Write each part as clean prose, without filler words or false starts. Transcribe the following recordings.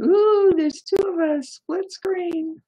Ooh, there's two of us, split screen.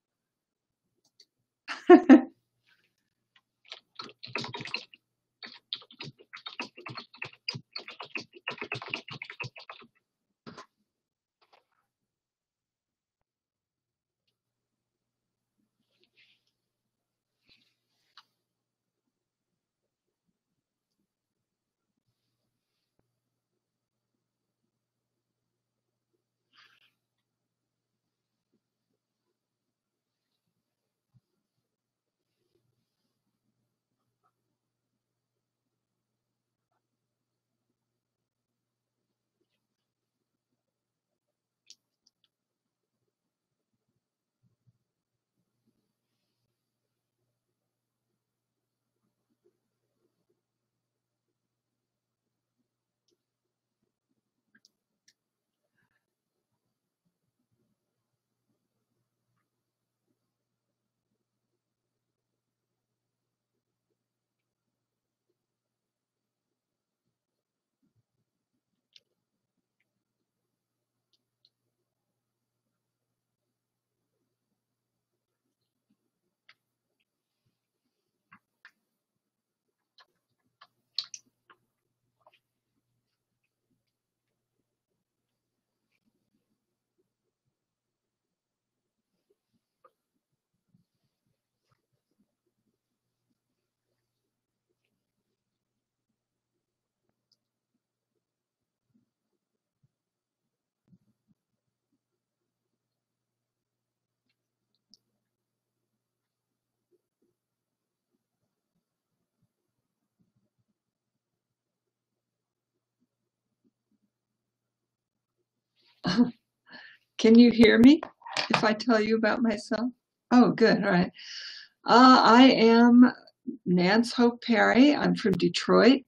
Can you hear me if I tell you about myself? Oh, good. All right. I am Nance Hope Perry. I'm from Detroit.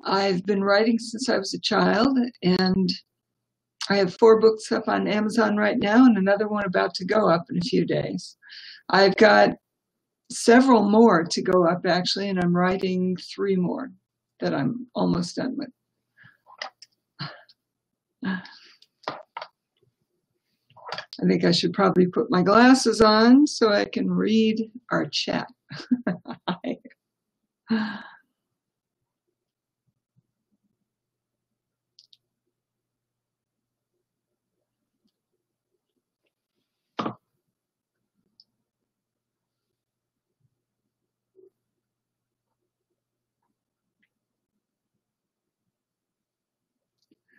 I've been writing since I was a child, and I have 4 books up on Amazon right now and another one about to go up in a few days. I've got several more to go up, actually, and I'm writing 3 more that I'm almost done with. I think I should probably put my glasses on so I can read our chat.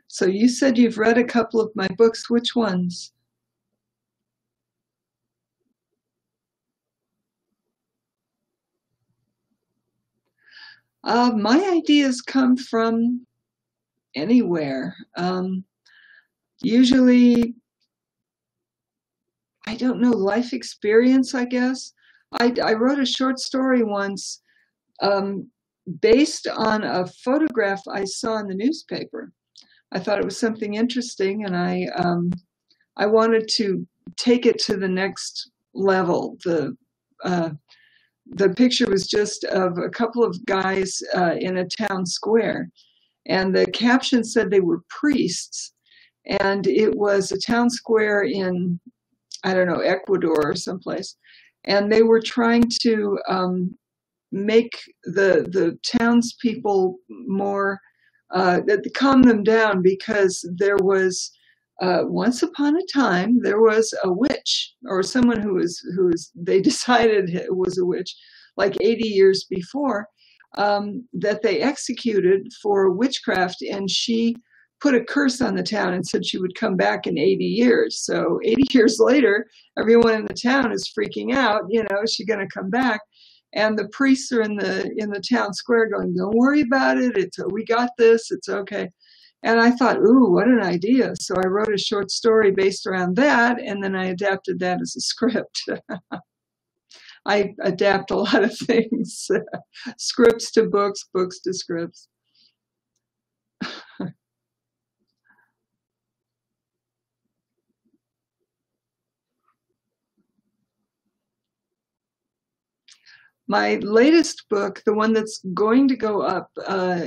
So you said you've read a couple of my books. Which ones? My ideas come from anywhere. Usually, I don't know, life experience, I guess. I wrote a short story once um, based on a photograph I saw in the newspaper. I thought it was something interesting, and I wanted to take it to the next level. The picture was just of a couple of guys in a town square, and the caption said they were priests, and it was a town square in, I don't know, Ecuador or someplace, and they were trying to make the townspeople more calm them down, because there was once upon a time there was a witch, or someone who was they decided it was a witch, like 80 years before, that they executed for witchcraft, and she put a curse on the town and said she would come back in 80 years. So 80 years later, everyone in the town is freaking out. Is she going to come back? And the priests are in the town square going, "Don't worry about it. We got this. It's okay." And I thought, ooh, what an idea. So I wrote a short story based around that, and then I adapted that as a script. I adapt a lot of things, scripts to books, books to scripts. My latest book, the one that's going to go up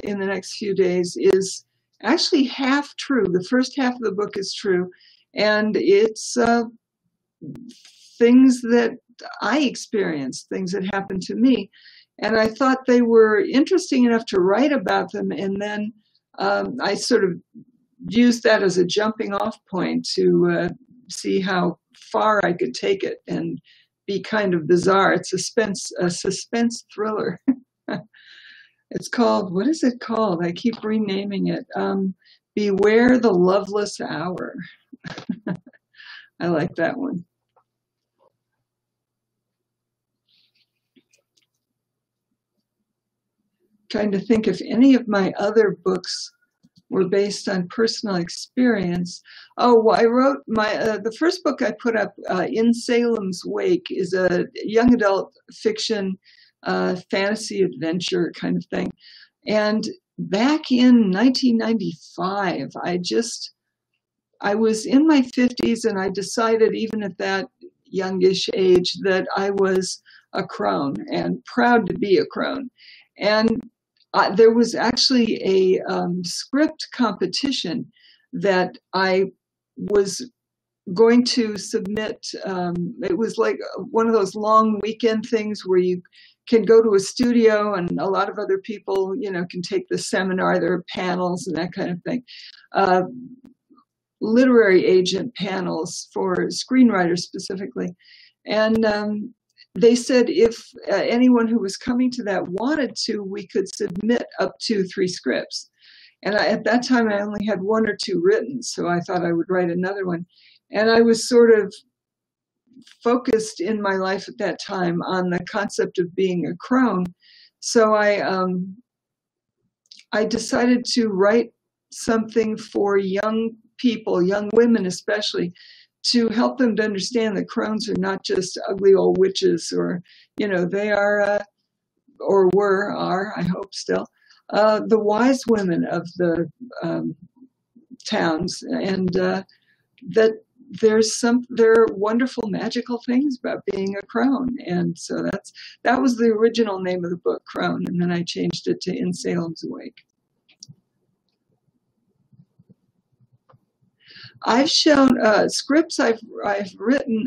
in the next few days, is actually half true. The first half of the book is true, And it's things that I experienced, things that happened to me. And I thought they were interesting enough to write about them. And then I sort of used that as a jumping off point to see how far I could take it and be kind of bizarre. It's a suspense thriller. It's called, what is it called? I keep renaming it. Beware the Loveless Hour. I like that one. Trying to think if any of my other books were based on personal experience. Oh, well, I wrote the first book I put up, In Salem's Wake, is a young adult fiction, fantasy adventure kind of thing. And back in 1995, I was in my 50s, and I decided, even at that youngish age, that I was a crone and proud to be a crone. And there was actually a script competition that I was going to submit. It was like one of those long weekend things where you can go to a studio and a lot of other people, can take the seminar. There are panels and that kind of thing. Literary agent panels for screenwriters specifically. And they said if anyone who was coming to that wanted to, we could submit up to 3 scripts. And at that time, I only had 1 or 2 written, so I thought I would write another one. And I was sort of focused in my life at that time on the concept of being a crone. So I decided to write something for young people, young women especially, to help them to understand that crones are not just ugly old witches, or, they are, I hope still, the wise women of the towns, and that there are wonderful magical things about being a crone. And so that was the original name of the book, Crone, and then I changed it to In Salem's Wake. I've shown scripts I've written.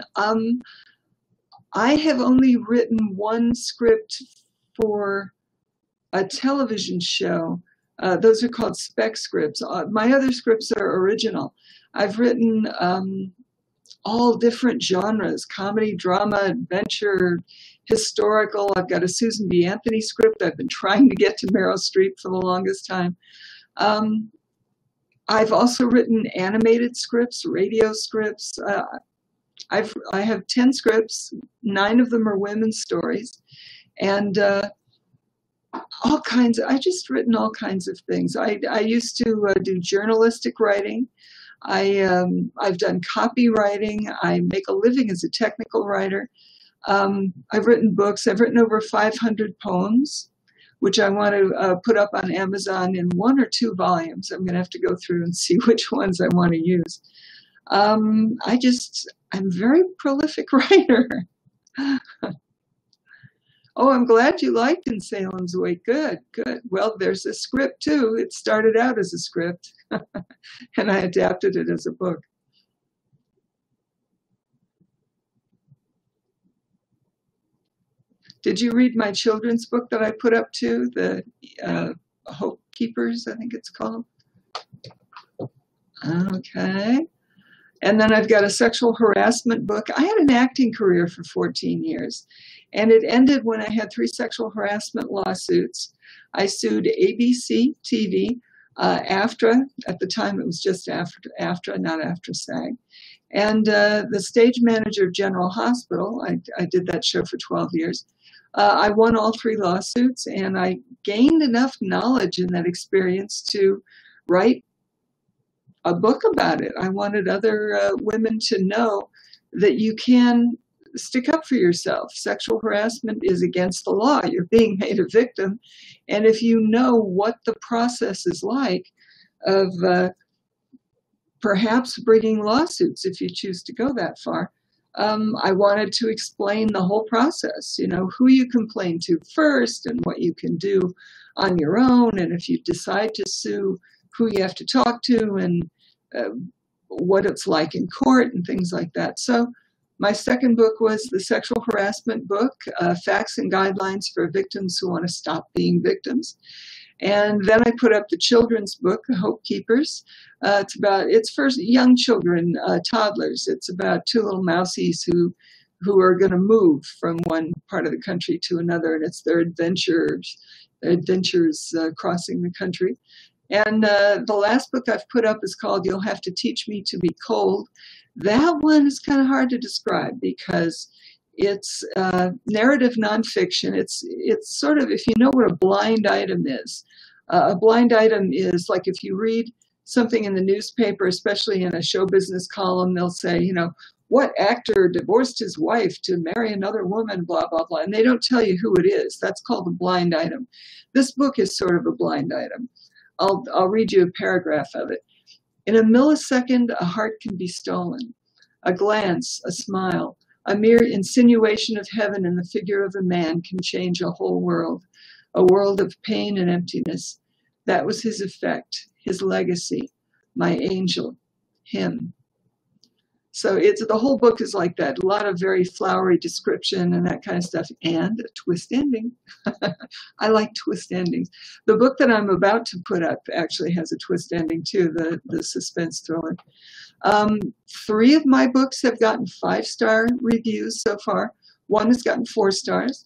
I have only written 1 script for a television show. Those are called spec scripts. My other scripts are original. I've written all different genres: comedy, drama, adventure, historical. I've got a Susan B. Anthony script. I've been trying to get to Meryl Streep for the longest time. I've also written animated scripts, radio scripts. I have 10 scripts. 9 of them are women's stories, and all kinds. I just written all kinds of things. I used to do journalistic writing. I've done copywriting. I make a living as a technical writer. I've written books. I've written over 500 poems, which I want to put up on Amazon in 1 or 2 volumes. I'm going to have to go through and see which ones I want to use. I'm a very prolific writer. Oh, I'm glad you liked In Salem's Wake. Good, good. Well, there's a script too. It started out as a script, and I adapted it as a book. Did you read my children's book that I put up too? The Hope Keepers, I think it's called. Okay. And then I've got a sexual harassment book. I had an acting career for 14 years, and it ended when I had 3 sexual harassment lawsuits. I sued ABC TV, AFTRA. At the time, it was just AFTRA, not AFTRA-SAG. And the stage manager of General Hospital. I did that show for 12 years. I won all 3 lawsuits, and I gained enough knowledge in that experience to write a book about it. I wanted other women to know that you can stick up for yourself. Sexual harassment is against the law. You're being made a victim. And if you know what the process is like of perhaps bringing lawsuits, if you choose to go that far, I wanted to explain the whole process, who you complain to first and what you can do on your own. And if you decide to sue, who you have to talk to, and what it's like in court and things like that. So my second book was the sexual harassment book, Facts and Guidelines for Victims Who Want to Stop Being Victims. And then I put up the children's book, The Hope Keepers. It's for young children, toddlers. It's about two little mousies who are going to move from one part of the country to another, and it's their adventures crossing the country. And the last book I've put up is called You'll Have to Teach Me to Be Cold. That one is kind of hard to describe because it's narrative nonfiction. It's sort of, if you know what a blind item is, a blind item is like if you read something in the newspaper, especially in a show business column, they'll say, you know, what actor divorced his wife to marry another woman, blah, blah, blah. And they don't tell you who it is. That's called a blind item. This book is sort of a blind item. I'll read you a paragraph of it. In a millisecond, a heart can be stolen. A glance, a smile, a mere insinuation of heaven in the figure of a man can change a whole world, a world of pain and emptiness. That was his effect, his legacy, my angel, him. So the whole book is like that, a lot of very flowery description and that kind of stuff, and a twist ending. I like twist endings. The book that I'm about to put up actually has a twist ending too, the suspense thriller. 3 of my books have gotten 5-star reviews so far. 1 has gotten 4 stars,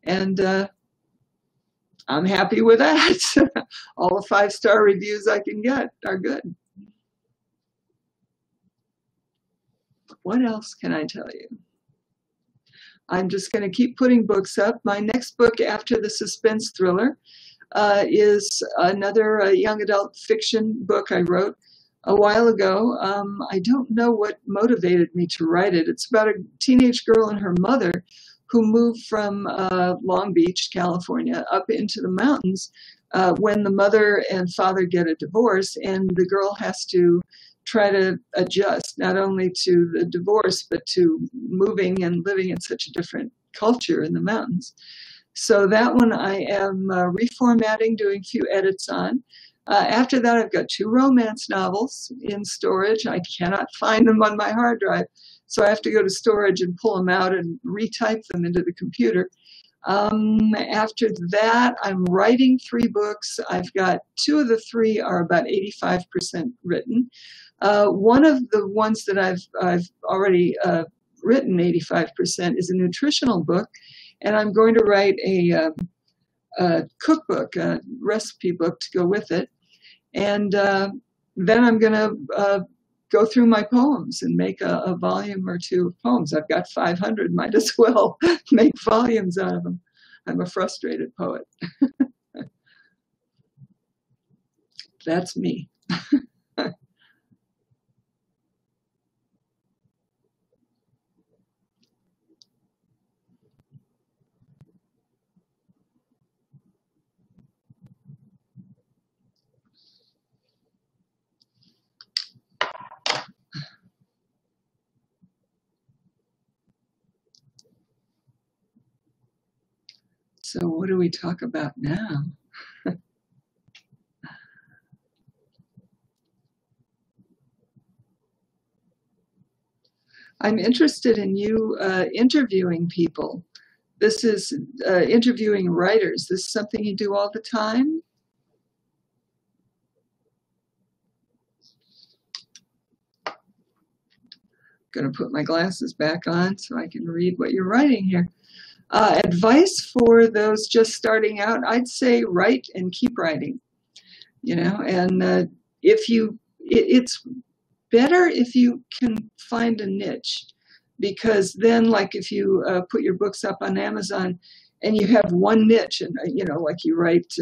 and I'm happy with that. All the 5-star reviews I can get are good. What else can I tell you? I'm just going to keep putting books up. My next book after the suspense thriller is another young adult fiction book I wrote a while ago. I don't know what motivated me to write it. It's about a teenage girl and her mother who moved from Long Beach, California, up into the mountains when the mother and father get a divorce, and the girl has to try to adjust not only to the divorce, but to moving and living in such a different culture in the mountains. So that one I am reformatting, doing a few edits on. After that, I've got 2 romance novels in storage. I cannot find them on my hard drive, so I have to go to storage and pull them out and retype them into the computer. After that, I'm writing 3 books. I've got 2 of the 3 are about 85% written. One of the ones that I've already written 85% is a nutritional book, and I'm going to write a cookbook, a recipe book to go with it. And then I'm going to go through my poems and make a volume or 2 of poems. I've got 500, might as well make volumes out of them. I'm a frustrated poet. That's me. So what do we talk about now? I'm interested in you interviewing people. This is interviewing writers. This is something you do all the time? Going to put my glasses back on so I can read what you're writing here. Advice for those just starting out, I'd say write and keep writing, you know, and it's better if you can find a niche, because then, like, if you put your books up on Amazon and you have one niche, and you know, like you write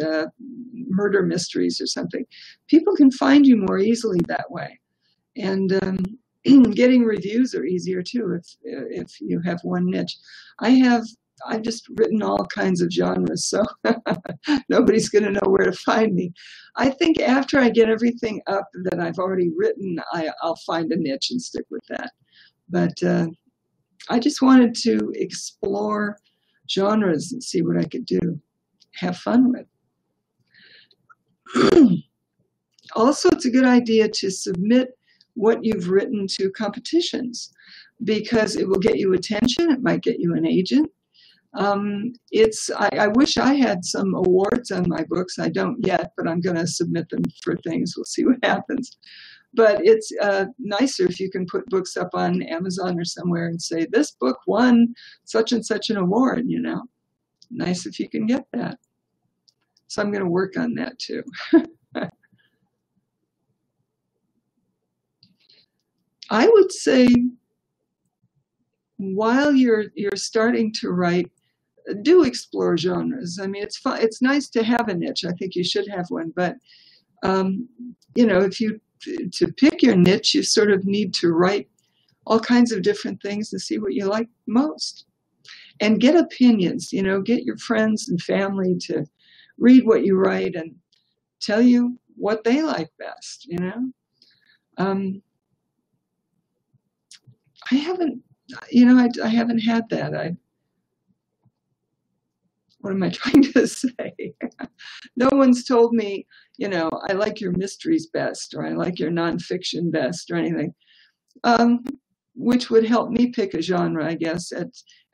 murder mysteries or something, people can find you more easily that way, and getting reviews are easier too if you have one niche. I've just written all kinds of genres, so nobody's going to know where to find me. I think after I get everything up that I've already written, I'll find a niche and stick with that. But I just wanted to explore genres and see what I could do, have fun with. Also, it's a good idea to submit what you've written to competitions, because it will get you attention. It might get you an agent. I wish I had some awards on my books. I don't yet, but I'm going to submit them for things. We'll see what happens. But it's nicer if you can put books up on Amazon or somewhere and say, this book won such and such an award, you know. Nice if you can get that. So I'm going to work on that too. I would say while you're starting to write, do explore genres. I mean, it's fun. It's nice to have a niche. I think you should have one. But, you know, to pick your niche, you sort of need to write all kinds of different things and see what you like most. And get opinions, you know, get your friends and family to read what you write and tell you what they like best, you know. I haven't, you know, I haven't had that. What am I trying to say? No one's told me, you know, I like your mysteries best, or I like your nonfiction best, or anything, which would help me pick a genre, I guess.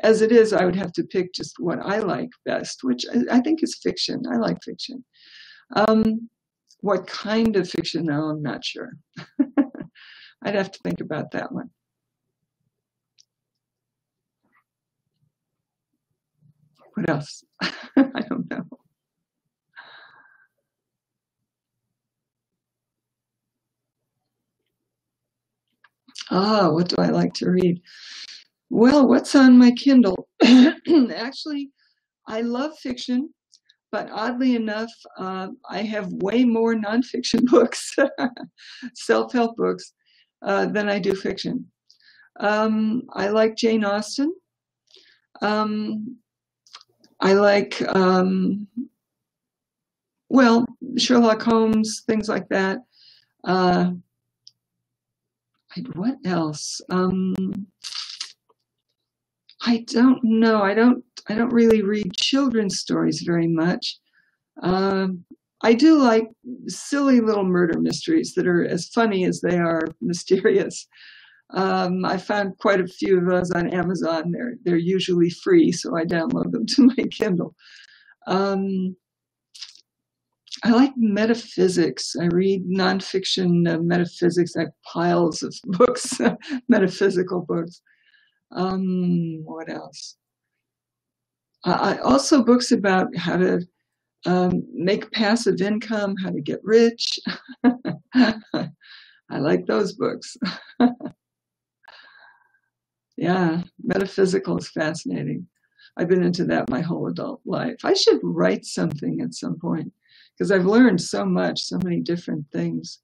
As it is, I would have to pick just what I like best, which I think is fiction. I like fiction. What kind of fiction, though, I'm not sure. I'd have to think about that one. What else? I don't know. What do I like to read? Well, what's on my Kindle? Actually, I love fiction, but oddly enough, I have way more nonfiction books, self-help books, than I do fiction. I like Jane Austen. I like, well, Sherlock Holmes, things like that. What else? I don't know. I don't really read children's stories very much. I do like silly little murder mysteries that are as funny as they are mysterious. I found quite a few of those on Amazon. They're usually free, so I download them to my Kindle. I like metaphysics. I read nonfiction metaphysics. I have piles of books, metaphysical books. What else? I also books about how to make passive income, how to get rich. I like those books. Yeah, metaphysical is fascinating. I've been into that my whole adult life. I should write something at some point, because I've learned so much, so many different things,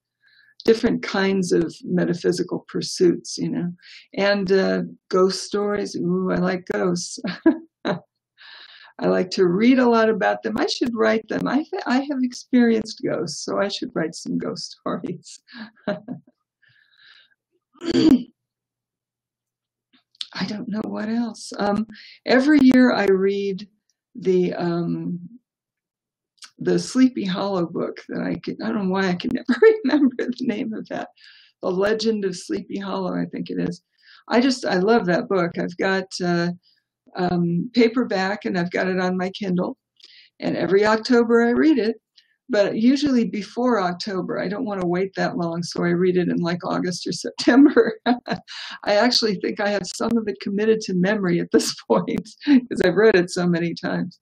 different kinds of metaphysical pursuits, you know. And ghost stories. Ooh, I like ghosts. I like to read a lot about them. I should write them. I have experienced ghosts, so I should write some ghost stories. I don't know what else. Every year I read the Sleepy Hollow book that I don't know why I can never remember the name of that. The Legend of Sleepy Hollow, I think it is. I love that book. I've got paperback and I've got it on my Kindle. And every October I read it. But usually before October, I don't want to wait that long, so I read it in like August or September. I actually think I have some of it committed to memory at this point, because I've read it so many times.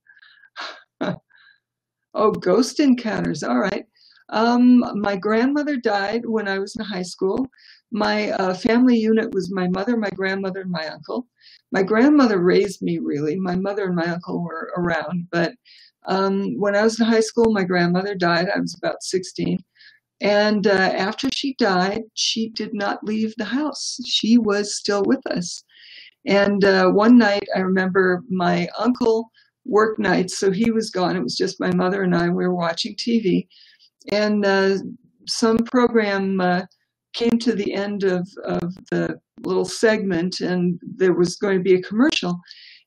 Oh, ghost encounters, all right. My grandmother died when I was in high school. My family unit was my mother, my grandmother, and my uncle. My grandmother raised me, really. My mother and my uncle were around, but when I was in high school, my grandmother died. I was about 16. And after she died, she did not leave the house. She was still with us. And one night, I remember my uncle worked nights, so he was gone. It was just my mother and I. We were watching TV. And some program came to the end of the little segment, and there was going to be a commercial.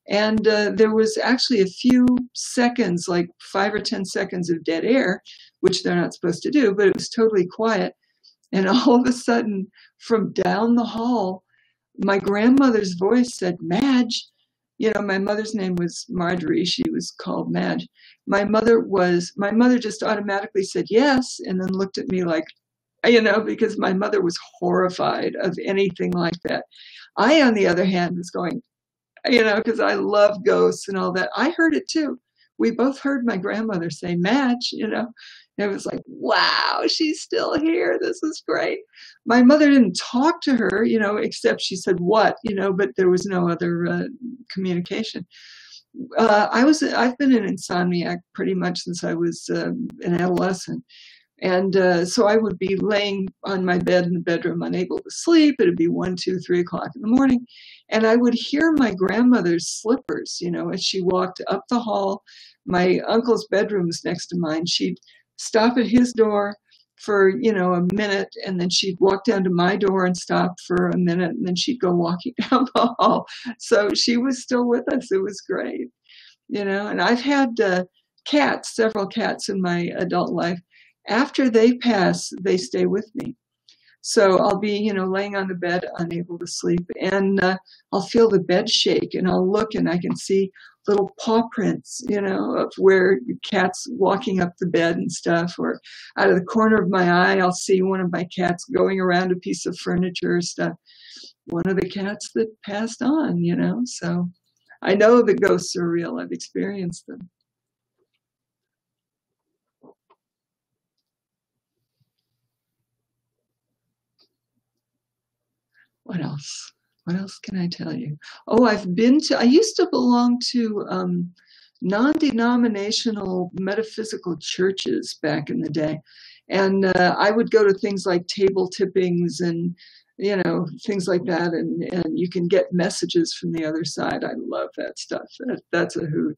And there was actually a few seconds, like 5 or 10 seconds of dead air, which they're not supposed to do, but it was totally quiet. And all of a sudden, from down the hall, my grandmother's voice said, Madge. You know, my mother's name was Marjorie. She was called Madge. My mother just automatically said yes, and then looked at me like, you know, because my mother was horrified of anything like that. I, on the other hand, was going, you know, because I love ghosts and all that. I heard it too. We both heard my grandmother say, Madge, you know. And it was like, wow, she's still here. This is great. My mother didn't talk to her, you know, except she said, what, you know, but there was no other communication. I've been an insomniac pretty much since I was an adolescent. And so I would be laying on my bed in the bedroom, unable to sleep. It'd be 1, 2, 3 o'clock in the morning. And I would hear my grandmother's slippers, you know, as she walked up the hall. My uncle's bedroom was next to mine. She'd stop at his door for, you know, a minute, and then she'd walk down to my door and stop for a minute, and then she'd go walking down the hall. So she was still with us. It was great, you know. And I've had cats, several cats in my adult life. After they pass, they stay with me. So I'll be, you know, laying on the bed, unable to sleep, and I'll feel the bed shake, and I'll look, and I can see little paw prints, you know, of where cats walking up the bed and stuff, or out of the corner of my eye, I'll see one of my cats going around a piece of furniture or stuff. One of the cats that passed on, you know, so I know the ghosts are real. I've experienced them. What else? What else can I tell you? Oh, I used to belong to non-denominational metaphysical churches back in the day. And I would go to things like table tippings and, you know, things like that. And you can get messages from the other side. I love that stuff. That's a hoot.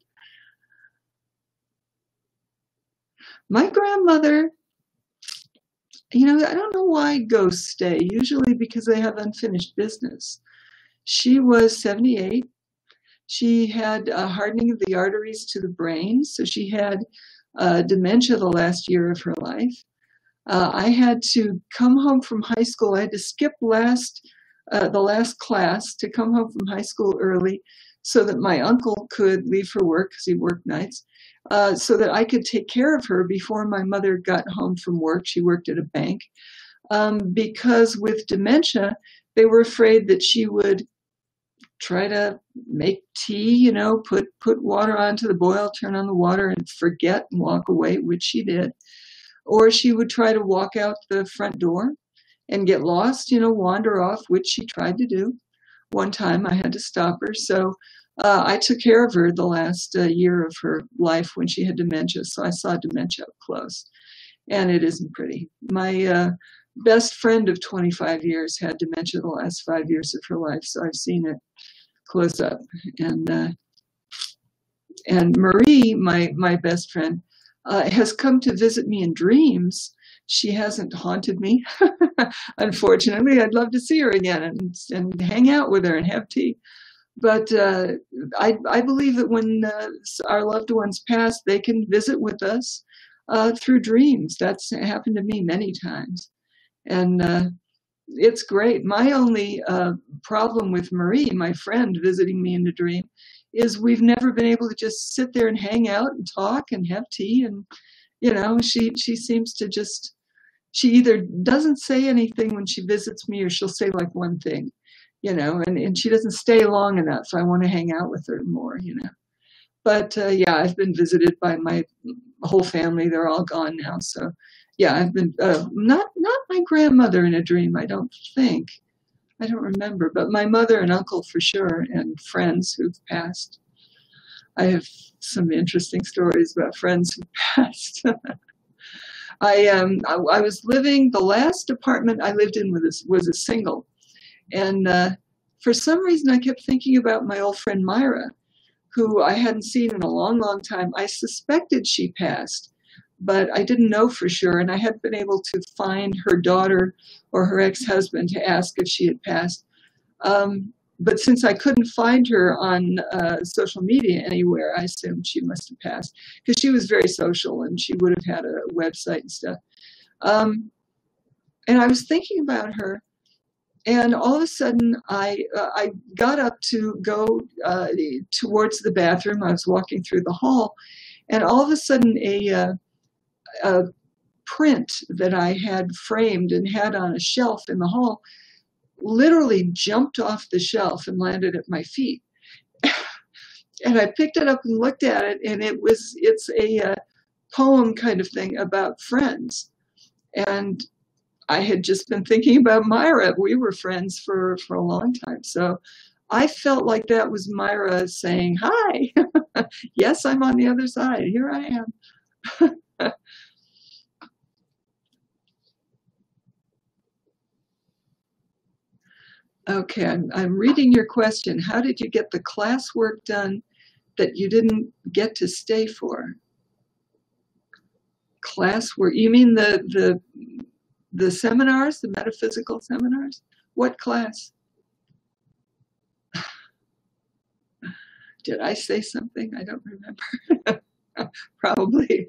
My grandmother, you know, I don't know why ghosts stay, usually because they have unfinished business. She was 78. She had a hardening of the arteries to the brain, so she had dementia the last year of her life. I had to come home from high school. I had to skip the last class to come home from high school early so that my uncle could leave for work because he worked nights. So that I could take care of her before my mother got home from work. She worked at a bank. Because with dementia, they were afraid that she would try to make tea, you know, put water onto the boil, turn on the water and forget and walk away, which she did. Or she would try to walk out the front door and get lost, you know, wander off, which she tried to do. One time I had to stop her. So I took care of her the last year of her life when she had dementia, so I saw dementia up close, and it isn't pretty. My best friend of 25 years had dementia the last 5 years of her life, so I've seen it close up. And Marie, my best friend, has come to visit me in dreams. She hasn't haunted me, unfortunately. I'd love to see her again and hang out with her and have tea. But I believe that when our loved ones pass, they can visit with us through dreams. That's happened to me many times. And it's great. My only problem with Marie, my friend visiting me in the dream, is we've never been able to just sit there and hang out and talk and have tea. And, you know, she seems to just, she either doesn't say anything when she visits me or she'll say like one thing. You know, and she doesn't stay long enough. I want to hang out with her more, you know. But yeah, I've been visited by my whole family. They're all gone now. So yeah, I've been, not my grandmother in a dream, I don't think. I don't remember, but my mother and uncle for sure, and friends who've passed. I have some interesting stories about friends who passed. I was living, the last apartment I lived in was a single. And for some reason, I kept thinking about my old friend Myra, who I hadn't seen in a long, long time. I suspected she passed, but I didn't know for sure. And I hadn't been able to find her daughter or her ex-husband to ask if she had passed. But since I couldn't find her on social media anywhere, I assumed she must have passed because she was very social and she would have had a website and stuff. And I was thinking about her, and all of a sudden I got up to go towards the bathroom. I was walking through the hall, and all of a sudden a print that I had framed and had on a shelf in the hall literally jumped off the shelf and landed at my feet. And I picked it up and looked at it, and it's a poem kind of thing about friends. And I had just been thinking about Myra. We were friends for a long time. So I felt like that was Myra saying, hi, yes, I'm on the other side. Here I am. Okay, I'm reading your question. How did you get the classwork done that you didn't get to stay for? Classwork, you mean the seminars, the metaphysical seminars? What class? Did I say something? I don't remember. Probably.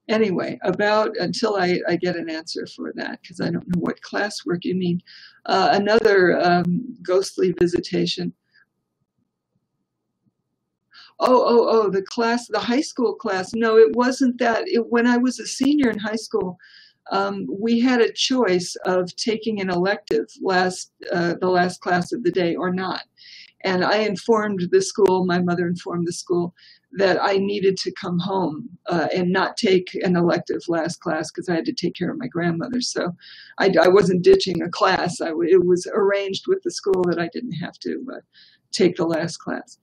Anyway, until I get an answer for that, because I don't know what classwork you mean. Another ghostly visitation. Oh, the class, the high school class. No, it wasn't that. When I was a senior in high school, we had a choice of taking an elective the last class of the day or not. And I informed the school, my mother informed the school, that I needed to come home and not take an elective last class because I had to take care of my grandmother. So I wasn't ditching a class. It was arranged with the school that I didn't have to take the last class.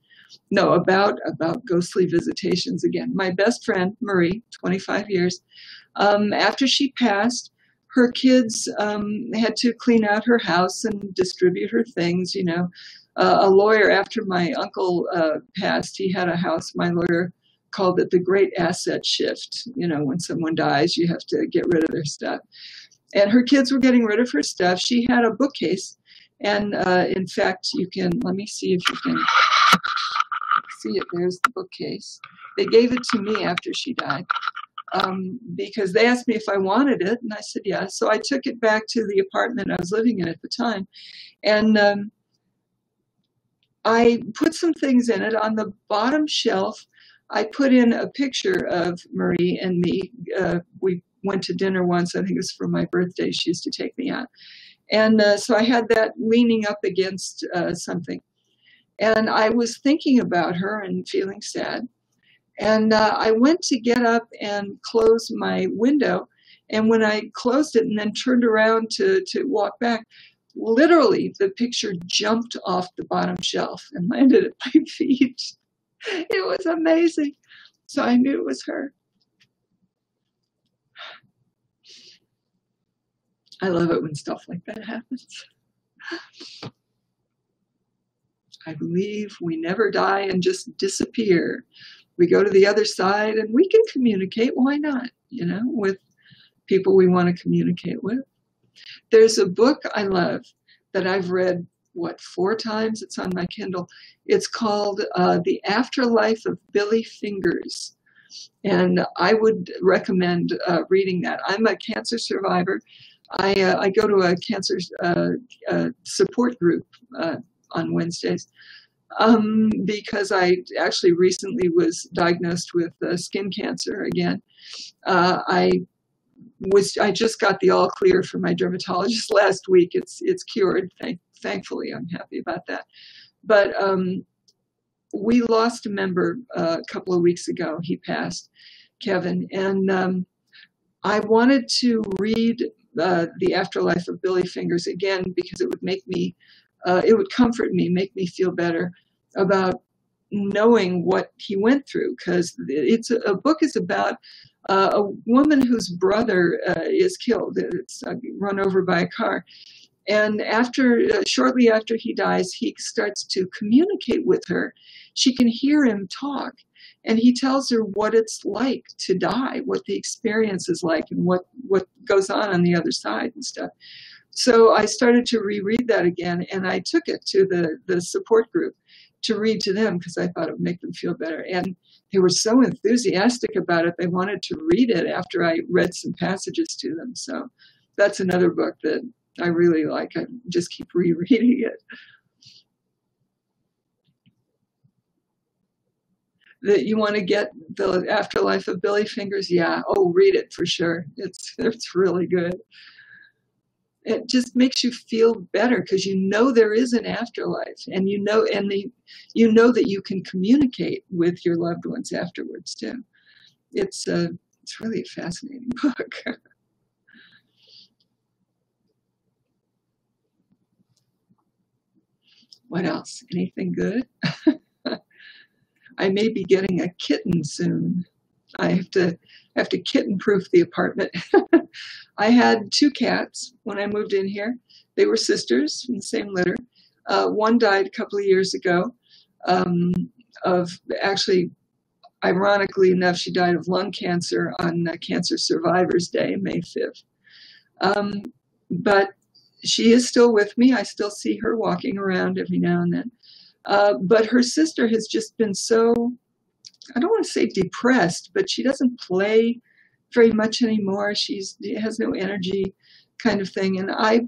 No, about ghostly visitations again. My best friend, Marie, 25 years, after she passed, her kids had to clean out her house and distribute her things, you know. A lawyer, after my uncle passed, he had a house. My lawyer called it the great asset shift. You know, when someone dies, you have to get rid of their stuff. And her kids were getting rid of her stuff. She had a bookcase. And in fact, let me see if you can see it. There's the bookcase. They gave it to me after she died because they asked me if I wanted it. And I said, yeah. So I took it back to the apartment I was living in at the time. And I put some things in it. On the bottom shelf, I put in a picture of Marie and me. We went to dinner once. I think it was for my birthday. She used to take me out. And so I had that leaning up against something. And I was thinking about her and feeling sad. And I went to get up and close my window. And when I closed it and then turned around to walk back, literally the picture jumped off the bottom shelf and landed at my feet. It was amazing. So I knew it was her. I love it when stuff like that happens. I believe we never die and just disappear. We go to the other side and we can communicate. Why not? You know, with people we want to communicate with. There's a book I love that I've read, 4 times? It's on my Kindle. It's called The Afterlife of Billy Fingers. And I would recommend reading that. I'm a cancer survivor. I go to a cancer support group on Wednesdays because I actually recently was diagnosed with skin cancer again. I just got the all clear from my dermatologist last week. It's cured. Thankfully, I'm happy about that. But we lost a member a couple of weeks ago. He passed, Kevin, and I wanted to read The Afterlife of Billy Fingers again because it would make me, it would comfort me, make me feel better about knowing what he went through. Because a book is about a woman whose brother is killed. It's run over by a car. And shortly after he dies, he starts to communicate with her. She can hear him talk. And he tells her what it's like to die, what the experience is like, and what goes on the other side and stuff. So I started to reread that again, and I took it to the support group. to read to them because I thought it would make them feel better. And they were so enthusiastic about it. They wanted to read it after I read some passages to them. So that's another book that I really like. I just keep rereading it. That you want to get the Afterlife of Billy Fingers? Yeah. Oh, read it for sure. It's really good. It just makes you feel better because you know there is an afterlife, and you know that you can communicate with your loved ones afterwards too. It's really a fascinating book. What else? Anything good? I may be getting a kitten soon. I have to kitten proof the apartment. I had 2 cats when I moved in here. They were sisters from the same litter. One died a couple of years ago. Of actually, ironically enough, she died of lung cancer on Cancer Survivors Day, May 5th. But she is still with me. I still see her walking around every now and then. But her sister has just been so, I don't want to say depressed, but she doesn't play very much anymore. She has no energy, kind of thing. And I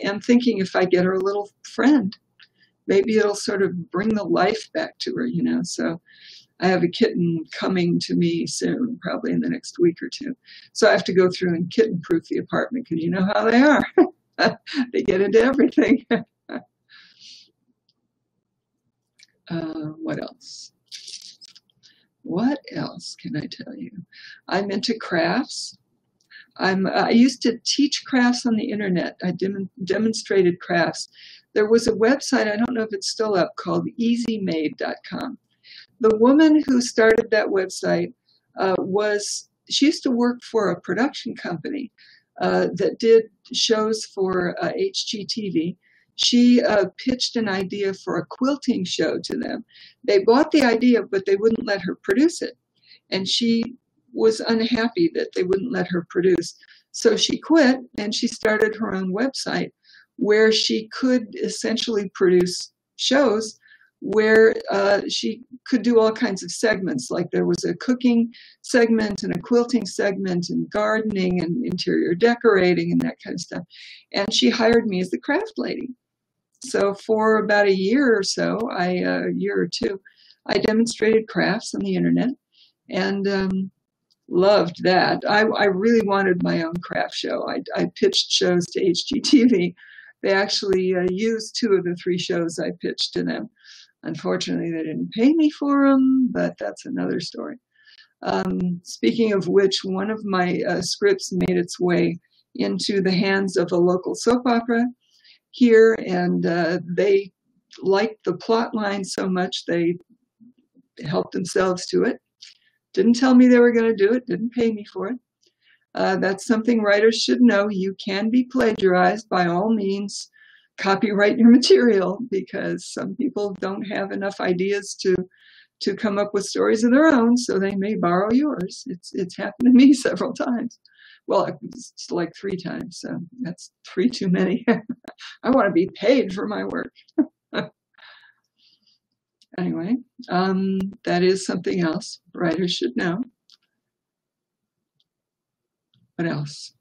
am thinking if I get her a little friend, maybe it'll sort of bring the life back to her, you know. So I have a kitten coming to me soon, probably in the next week or 2. So I have to go through and kitten proof the apartment because you know how they are. They get into everything. What else? What else can I tell you? I'm into crafts. I used to teach crafts on the internet. I demonstrated crafts. There was a website, I don't know if it's still up, called easymade.com. The woman who started that website she used to work for a production company that did shows for HGTV. She pitched an idea for a quilting show to them. They bought the idea, but they wouldn't let her produce it. And she was unhappy that they wouldn't let her produce. So she quit and she started her own website where she could essentially produce shows where she could do all kinds of segments. Like there was a cooking segment and a quilting segment and gardening and interior decorating and that kind of stuff. And she hired me as the craft lady. So for about a year or so, a year or 2, I demonstrated crafts on the internet and loved that. I really wanted my own craft show. I pitched shows to HGTV. They actually used 2 of the 3 shows I pitched to them. Unfortunately, they didn't pay me for them, but that's another story. Speaking of which, one of my scripts made its way into the hands of a local soap opera here, and they liked the plot line so much they helped themselves to it. Didn't tell me they were going to do it, didn't pay me for it. That's something writers should know. You can be plagiarized by all means. Copyright your material because some people don't have enough ideas to come up with stories of their own, so they may borrow yours. It's happened to me several times. Well, it's like 3 times, so that's 3 too many. I want to be paid for my work. Anyway, that is something else writers should know. What else?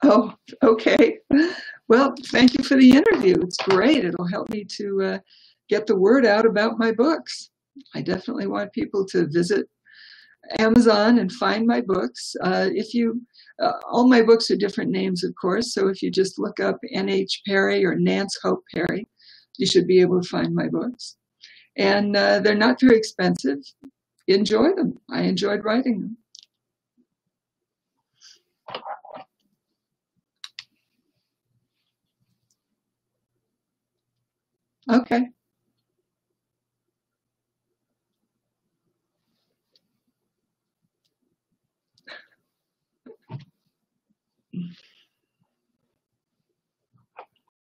Oh, okay. Well, thank you for the interview. It's great. It'll help me to get the word out about my books. I definitely want people to visit Amazon and find my books. All my books are different names, of course, so if you just look up N.H. Perry or Nance Hope Perry, you should be able to find my books. And they're not very expensive. Enjoy them. I enjoyed writing them. Okay.